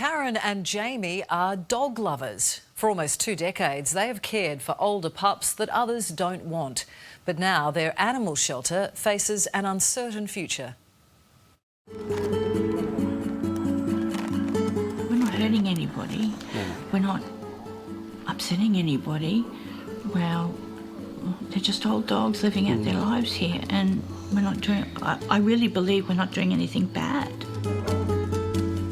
Karen and Jamie are dog lovers. For almost 2 decades, they have cared for older pups that others don't want. But now their animal shelter faces an uncertain future. We're not hurting anybody. We're not upsetting anybody. Well, they're just old dogs living out their lives here, and we're not doing. I really believe we're not doing anything bad.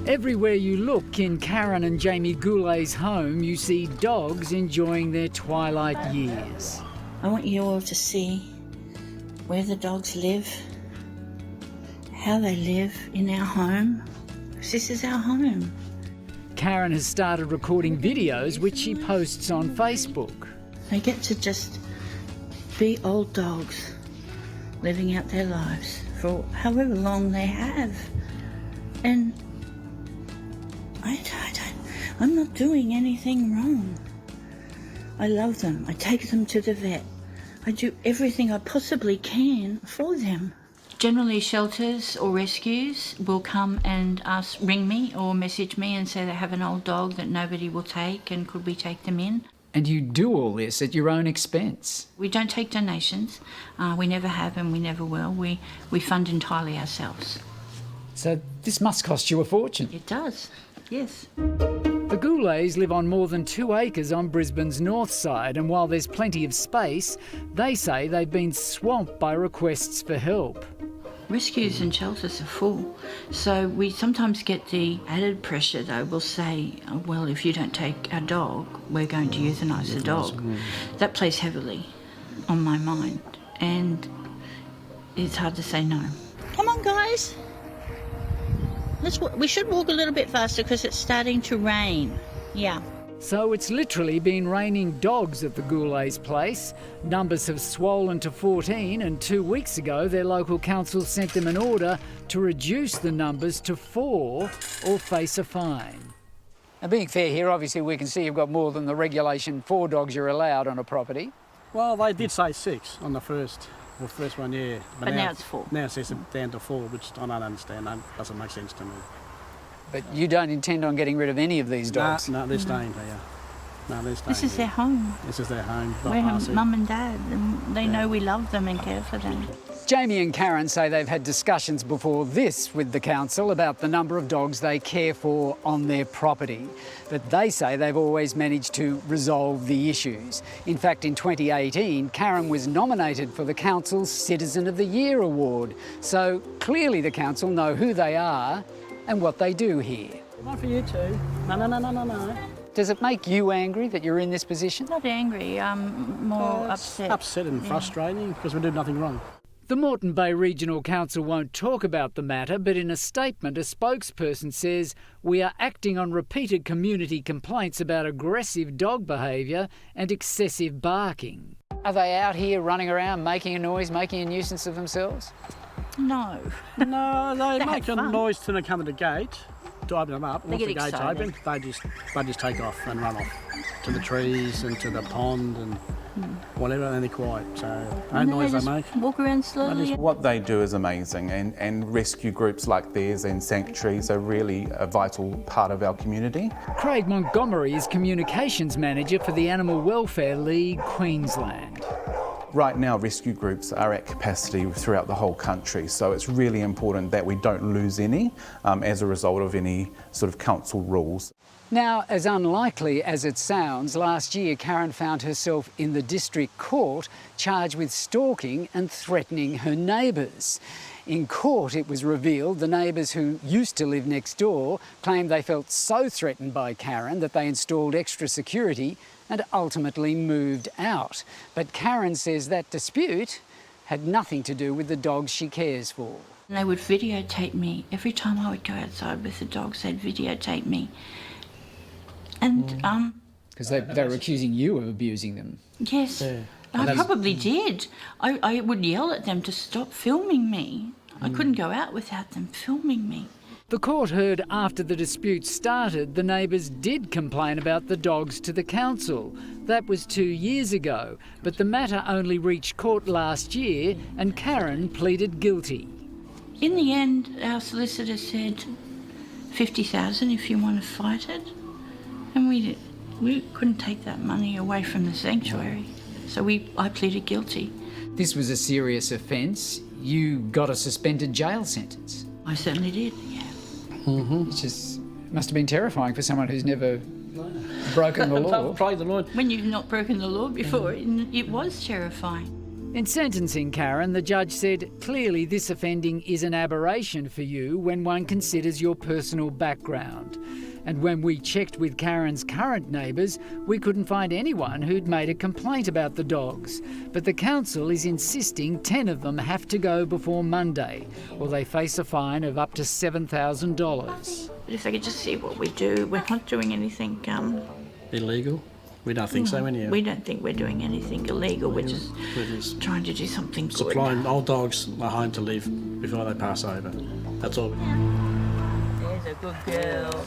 Everywhere you look in Karen and Jamie Goulet's home, you see dogs enjoying their twilight years. I want you all to see where the dogs live, how they live in our home. This is our home. Karen has started recording videos which she posts on Facebook. They get to just be old dogs living out their lives for however long they have. And I'm not doing anything wrong. I love them. I take them to the vet. I do everything I possibly can for them. Generally, shelters or rescues will come and ring me or message me and say they have an old dog that nobody will take and could we take them in. And you do all this at your own expense? We don't take donations. We never have and we never will. We fund entirely ourselves. So this must cost you a fortune. It does, yes. The Goulets live on more than 2 acres on Brisbane's north side, and while there's plenty of space, they say they've been swamped by requests for help. Rescues and shelters are full, so we sometimes get the added pressure though. We'll say, oh, well, if you don't take our dog, we're going to euthanise the dog. That plays heavily on my mind, and it's hard to say no. Come on, guys. We should walk a little bit faster because it's starting to rain. Yeah. So it's literally been raining dogs at the Goulets' place. Numbers have swollen to 14, and 2 weeks ago their local council sent them an order to reduce the numbers to 4 or face a fine. Now, being fair here, obviously we can see you've got more than the regulation 4 dogs you're allowed on a property. Well, they did say 6 on the first one, yeah. But now it's 4. Now it says down to 4, which I don't understand. That doesn't make sense to me. But you don't intend on getting rid of any of these dogs? No, they're staying here. No, they're staying This is their home. This is their home. We're mum and dad, and they know we love them and care for them. Jamie and Karen say they've had discussions before this with the council about the number of dogs they care for on their property. But they say they've always managed to resolve the issues. In fact, in 2018, Karen was nominated for the council's Citizen of the Year award. So clearly the council know who they are and what they do here. One for you too. No. Does it make you angry that you're in this position? Not angry, more upset. Upset and frustrating because we did nothing wrong. The Moreton Bay Regional Council won't talk about the matter, but in a statement, a spokesperson says, "We are acting on repeated community complaints about aggressive dog behaviour and excessive barking." Are they out here running around, making a noise, making a nuisance of themselves? No. No, they make a noise till they come to the gate to open them up. Once the gate's open, they just take off and run off to the trees and to the pond and whatever, and they're quiet. So no noise they make. Walk around slowly. What they do is amazing, and rescue groups like theirs and sanctuaries are really a vital part of our community. Craig Montgomery is Communications Manager for the Animal Welfare League Queensland. Right now, rescue groups are at capacity throughout the whole country, so it's really important that we don't lose any as a result of any sort of council rules. Now, as unlikely as it sounds, last year Karen found herself in the district court charged with stalking and threatening her neighbours. In court, it was revealed the neighbours who used to live next door claimed they felt so threatened by Karen that they installed extra security and ultimately moved out. But Karen says that dispute had nothing to do with the dogs she cares for. They would videotape me. Every time I would go outside with the dogs, they'd videotape me. And, because they were accusing you of abusing them. Yes, yeah. I probably did. I would yell at them to stop filming me. I couldn't go out without them filming me. The court heard after the dispute started, the neighbours did complain about the dogs to the council. That was 2 years ago, but the matter only reached court last year and Karen pleaded guilty. In the end, our solicitor said $50,000 if you want to fight it. And we couldn't take that money away from the sanctuary. So I pleaded guilty. This was a serious offence. You got a suspended jail sentence. I certainly did, yeah. It just must have been terrifying for someone who's never broken the law. Pray the Lord. When you've not broken the law before, it was terrifying. In sentencing Karen, the judge said, clearly this offending is an aberration for you when one considers your personal background. And when we checked with Karen's current neighbours, we couldn't find anyone who'd made a complaint about the dogs. But the council is insisting 10 of them have to go before Monday, or they face a fine of up to $7,000. But if they could just see what we do, we're not doing anything Illegal? We don't think so, anyhow. We don't think we're doing anything illegal. We're just trying to do something good. Supplying old dogs a home to live before they pass over. That's all. There's a good girl.